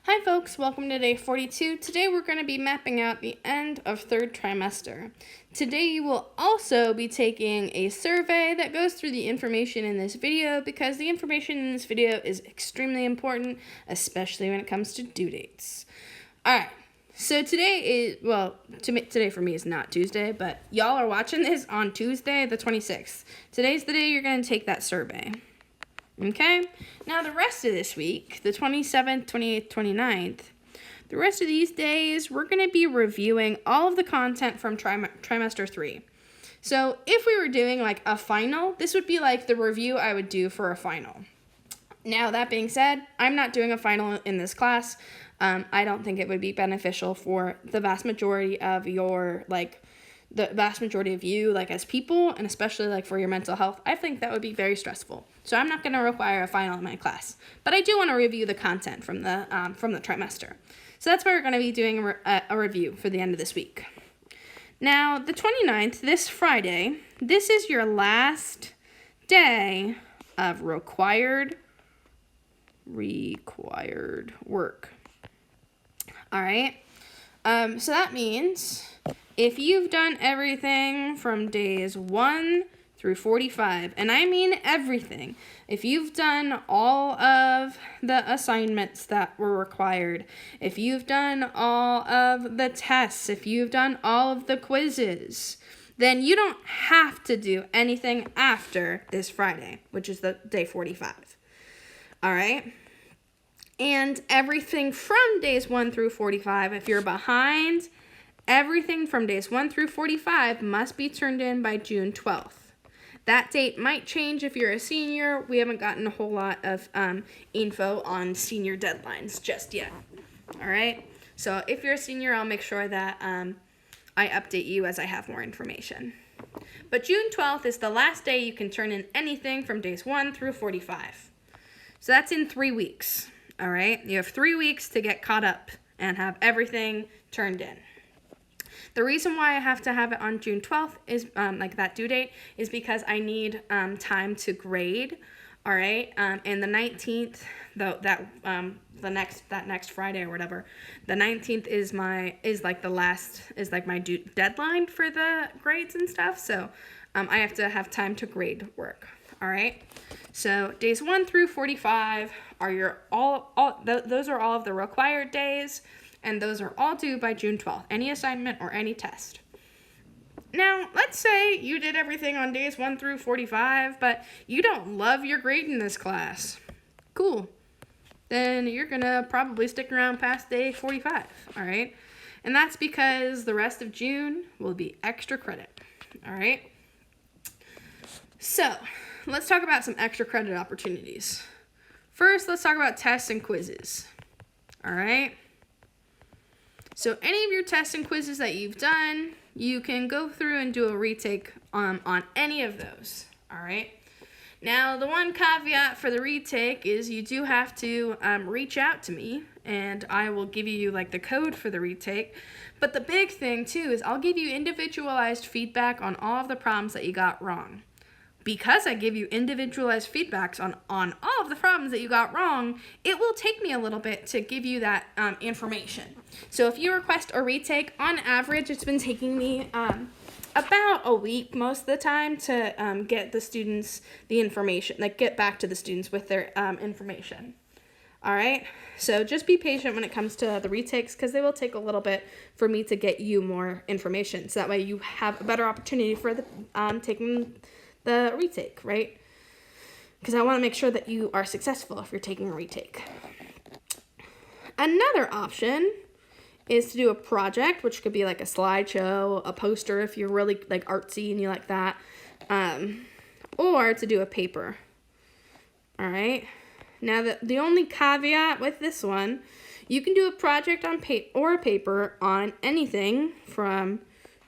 Hi folks, welcome to day 42. Today we're going to be mapping out the end of third trimester. Today you will also be taking a survey that goes through the information in this video because the information in this video is extremely important, especially when it comes to due dates. Alright, so today today for me is not Tuesday, but y'all are watching this on Tuesday the 26th. Today's the day you're going to take that survey. Okay, now the rest of this week, the 27th, 28th, 29th, the rest of these days, we're going to be reviewing all of the content from trimester 3. So if we were doing like a final, this would be like the review I would do for a final. Now, that being said, I'm not doing a final in this class. I don't think it would be beneficial for the vast majority of you, like as people, and especially like for your mental health. I think that would be very stressful. So I'm not going to require a final in my class, but I do want to review the content from the trimester. So that's why we're going to be doing a review for the end of this week. Now, the 29th, this Friday, this is your last day of required work. All right. So that means if you've done everything from days 1 through 45, and I mean everything, if you've done all of the assignments that were required, if you've done all of the tests, if you've done all of the quizzes, then you don't have to do anything after this Friday, which is the day 45. All right? And everything from days 1 through 45, if you're behind, everything from days 1 through 45 must be turned in by June 12th. That date might change if you're a senior. We haven't gotten a whole lot of info on senior deadlines just yet. All right? So if you're a senior, I'll make sure that I update you as I have more information. But June 12th is the last day you can turn in anything from days 1 through 45. So that's in 3 weeks. All right? You have 3 weeks to get caught up and have everything turned in. The reason why I have to have it on June 12th is, like that due date, is because I need time to grade, all right? And the 19th, that next Friday or whatever, the 19th is my due deadline for the grades and stuff. So I have to have time to grade work, all right? So days 1 through 45 are those are all of the required days. And those are all due by June 12th, any assignment or any test. Now, let's say you did everything on days 1 through 45, but you don't love your grade in this class. Cool. Then you're going to probably stick around past day 45, all right? And that's because the rest of June will be extra credit, all right? So, let's talk about some extra credit opportunities. First, let's talk about tests and quizzes, all right? So any of your tests and quizzes that you've done, you can go through and do a retake on any of those, all right? Now, the one caveat for the retake is you do have to reach out to me, and I will give you, like, the code for the retake. But the big thing, too, is I'll give you individualized feedback on all of the problems that you got wrong. Because I give you individualized feedbacks on all of the problems that you got wrong, it will take me a little bit to give you that information. So if you request a retake, on average, it's been taking me about a week most of the time to get the students the information, like get back to the students with their information. All right? So just be patient when it comes to the retakes because they will take a little bit for me to get you more information. So that way you have a better opportunity for taking the retake, right? Because I want to make sure that you are successful if you're taking a retake. Another option is to do a project, which could be like a slideshow, a poster if you're really like artsy and you like that, or to do a paper. All right. Now the only caveat with this one, you can do a project on or a paper on anything from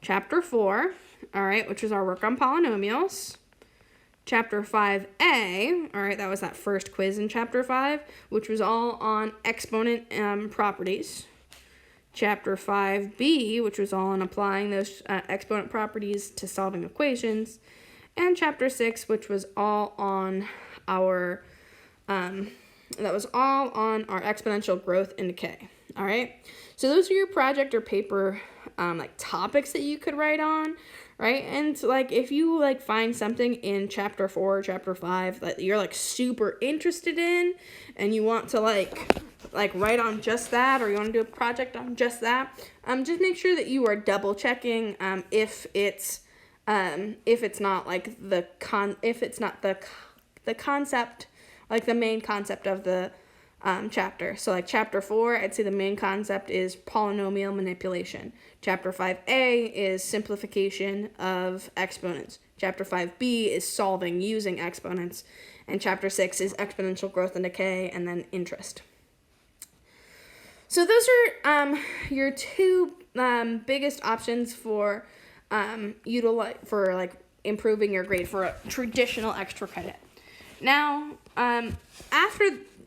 chapter 4. All right, which is our work on polynomials. Chapter 5A, all right, that was that first quiz in Chapter 5, which was all on exponent properties. Chapter 5B, which was all on applying those exponent properties to solving equations. And Chapter 6, which was all on our That was all on our exponential growth and decay. All right. So those are your project or paper like topics that you could write on, right? And like if you like find something in chapter 4 or chapter 5 that you're like super interested in and you want to like write on just that, or you want to do a project on just that, just make sure that you are double checking if it's not like the concept, like the main concept of the chapter. So like chapter 4, I'd say the main concept is polynomial manipulation. Chapter 5a is simplification of exponents. Chapter 5b is solving using exponents. And chapter 6 is exponential growth and decay, and then interest. So those are your two biggest options for improving your grade for a traditional extra credit. Now, after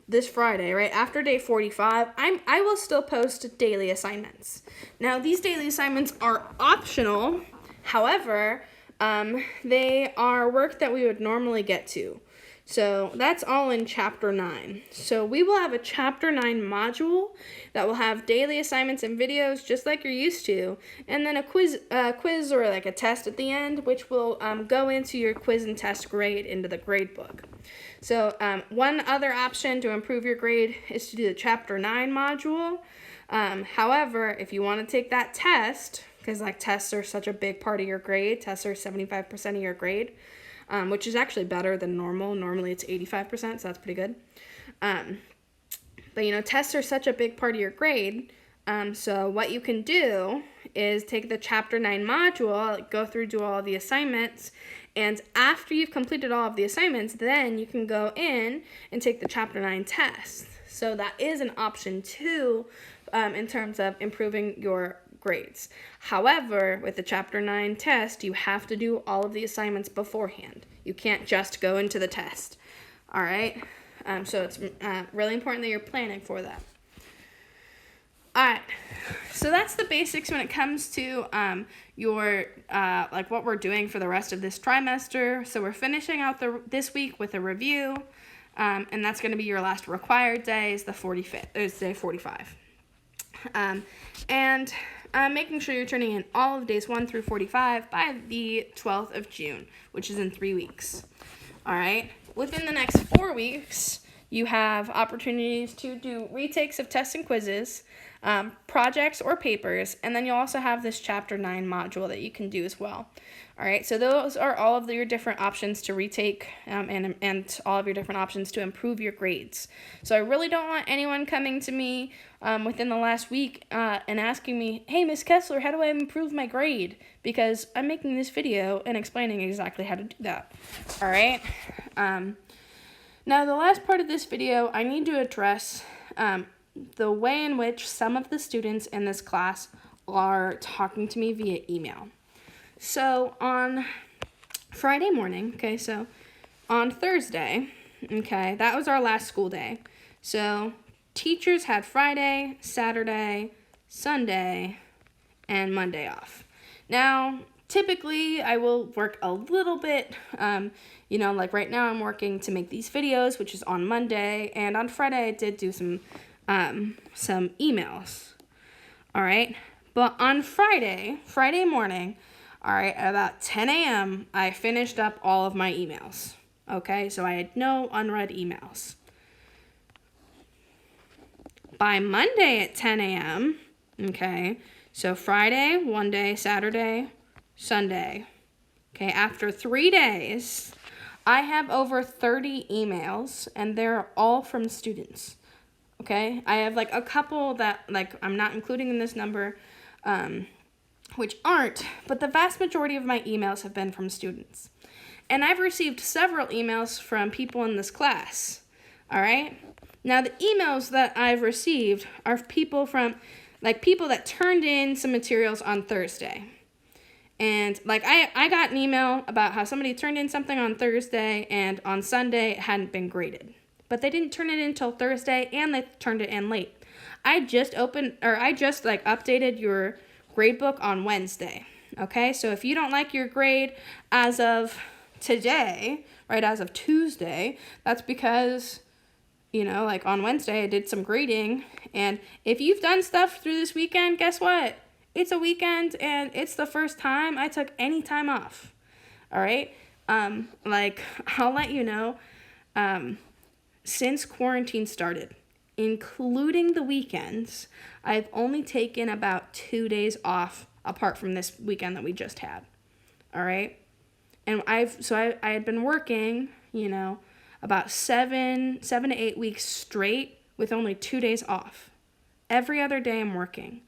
this Friday, right, after day 45, I will still post daily assignments. Now, these daily assignments are optional. However, they are work that we would normally get to. So that's all in Chapter 9. So we will have a Chapter 9 module that will have daily assignments and videos just like you're used to, and then a quiz or like a test at the end, which will go into your quiz and test grade into the grade book. So one other option to improve your grade is to do the Chapter 9 module. However, if you want to take that test, because like tests are such a big part of your grade, tests are 75% of your grade, which is actually better than normal. Normally it's 85%, so that's pretty good. But, you know, tests are such a big part of your grade. So what you can do is take the Chapter 9 module, go through, do all the assignments, and after you've completed all of the assignments, then you can go in and take the Chapter 9 test. So that is an option too, in terms of improving your grades. However, with the Chapter 9 test, you have to do all of the assignments beforehand. You can't just go into the test. All right? So it's really important that you're planning for that. All right. So that's the basics when it comes to your like what we're doing for the rest of this trimester. So we're finishing out this week with a review, and that's going to be your last required day is day 45. And making sure you're turning in all of days 1 through 45 by the 12th of June, which is in 3 weeks. All right. Within the next 4 weeks, you have opportunities to do retakes of tests and quizzes, projects or papers, and then you'll also have this Chapter 9 module that you can do as well. All right, so those are all of your different options to retake and all of your different options to improve your grades. So I really don't want anyone coming to me within the last week and asking me, hey, Miss Kessler, how do I improve my grade? Because I'm making this video and explaining exactly how to do that. All right. Now, the last part of this video, I need to address the way in which some of the students in this class are talking to me via email. So on Friday morning, okay, so on Thursday, okay, that was our last school day. So teachers had Friday, Saturday, Sunday, and Monday off. Now, typically, I will work a little bit, like right now I'm working to make these videos, which is on Monday, and on Friday I did do some emails, all right? But on Friday morning, all right, at about 10 a.m., I finished up all of my emails, okay? So I had no unread emails. By Monday at 10 a.m., okay, so Friday, one day, Saturday, Sunday, okay, after 3 days, I have over 30 emails, and they're all from students, okay? I have, like, a couple that, like, I'm not including in this number, which aren't, but the vast majority of my emails have been from students. And I've received several emails from people in this class, all right? Now, the emails that I've received are people that turned in some materials on Thursday. And, like, I got an email about how somebody turned in something on Thursday, and on Sunday it hadn't been graded. But they didn't turn it in until Thursday, and they turned it in late. I just updated your grade book on Wednesday, okay? So if you don't like your grade as of today, right, as of Tuesday, that's because like on Wednesday I did some grading, and if you've done stuff through this weekend, guess what? It's a weekend and it's the first time I took any time off. All right? Like, I'll let you know, since quarantine started, including the weekends, I've only taken about 2 days off apart from this weekend that we just had. All right? And I had been working, about 7 to 8 weeks straight with only 2 days off. Every other day I'm working.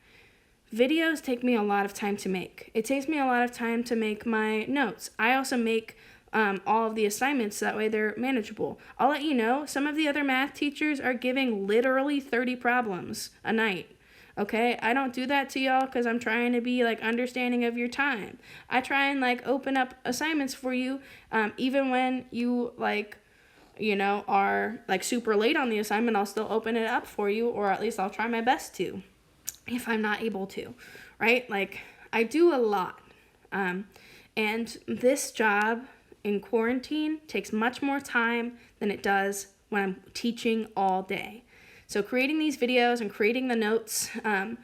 Videos take me a lot of time to make. It takes me a lot of time to make my notes. I also make all of the assignments, so that way they're manageable. I'll let you know, some of the other math teachers are giving literally 30 problems a night. Okay, I don't do that to y'all because I'm trying to be like understanding of your time. I try and like open up assignments for you, even when you are like super late on the assignment. I'll still open it up for you, or at least I'll try my best to, if I'm not able to, right? Like, I do a lot, and this job in quarantine takes much more time than it does when I'm teaching all day. So creating these videos and creating the notes and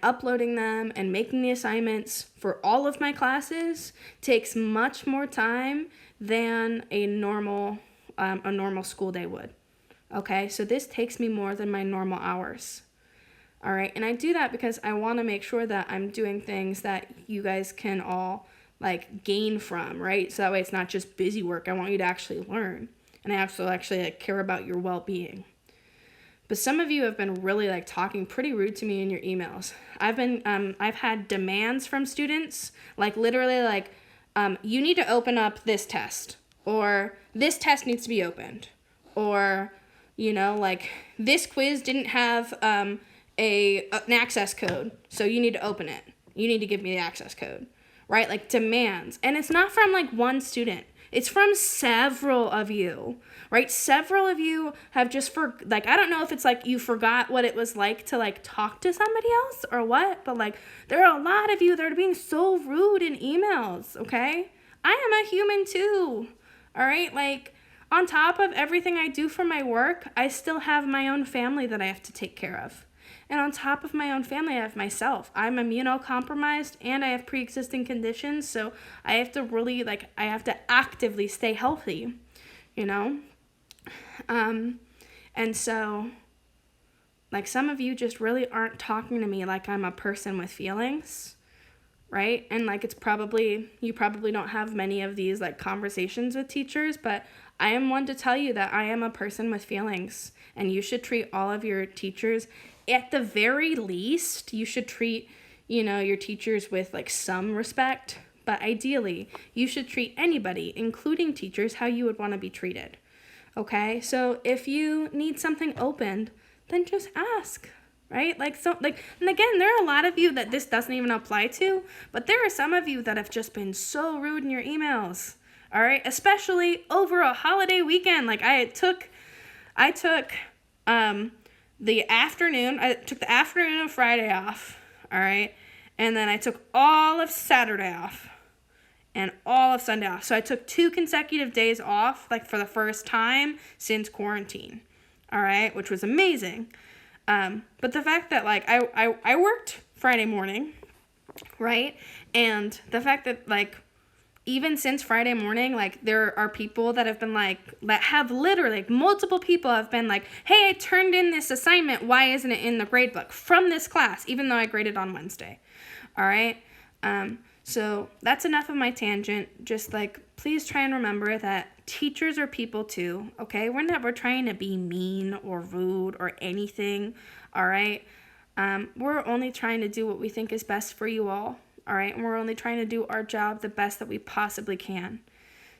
uploading them and making the assignments for all of my classes takes much more time than a normal school day would. Okay, so this takes me more than my normal hours. All right, and I do that because I want to make sure that I'm doing things that you guys can all like gain from, right? So that way it's not just busy work. I want you to actually learn, and I also actually like care about your well-being. But some of you have been really like talking pretty rude to me in your emails. I've had demands from students, like literally like, you need to open up this test, or this test needs to be opened, or, like this quiz didn't have an access code, so you need to open it. You need to give me the access code, right? Like demands. And it's not from like one student. It's from several of you, right? Several of you have just I don't know if it's like you forgot what it was like to like talk to somebody else or what, but like there are a lot of you that are being so rude in emails, okay? I am a human too, all right? Like, on top of everything I do for my work, I still have my own family that I have to take care of. And on top of my own family, I have myself. I'm immunocompromised and I have pre-existing conditions, so I have to really, I have to actively stay healthy, And so, some of you just really aren't talking to me like I'm a person with feelings, right? And, you probably don't have many of these, conversations with teachers, but I am one to tell you that I am a person with feelings, and you should treat all of your teachers, at the very least, you should treat, your teachers with, some respect, but ideally, you should treat anybody, including teachers, how you would want to be treated, okay? So if you need something opened, then just ask, right? And again, there are a lot of you that this doesn't even apply to, but there are some of you that have just been so rude in your emails, all right? Especially over a holiday weekend. I took the afternoon of Friday off, all right? And then I took all of Saturday off and all of Sunday off. So I took 2 consecutive days off, for the first time since quarantine, all right? Which was amazing. But the fact that, I worked Friday morning, right? And the fact that, even since Friday morning, there are people that have been, that have literally, multiple people have been hey, I turned in this assignment. Why isn't it in the grade book from this class, even though I graded on Wednesday? All right? So that's enough of my tangent. Just, please try and remember that teachers are people too, okay? We're never trying to be mean or rude or anything, all right? We're only trying to do what we think is best for you all. All right, and we're only trying to do our job the best that we possibly can.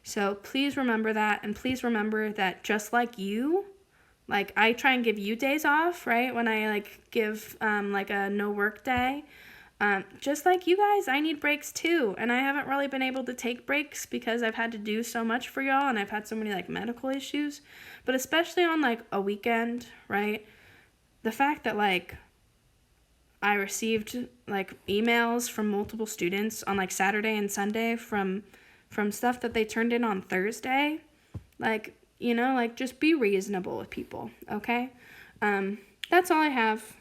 So please remember that, and please remember that just like you, I try and give you days off, right, when I, give, a no work day. Just like you guys, I need breaks too, and I haven't really been able to take breaks because I've had to do so much for y'all, and I've had so many, medical issues. But especially on, a weekend, right, the fact that, I received emails from multiple students on Saturday and Sunday from stuff that they turned in on Thursday. like just be reasonable with people, okay? That's all I have.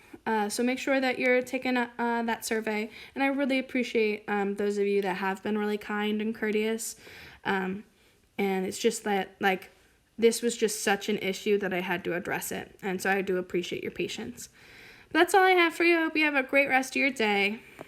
So make sure that you're taking that survey, and I really appreciate those of you that have been really kind and courteous. And it's just that, like, this was just such an issue that I had to address it, and so I do appreciate your patience. But that's all I have for you. I hope you have a great rest of your day.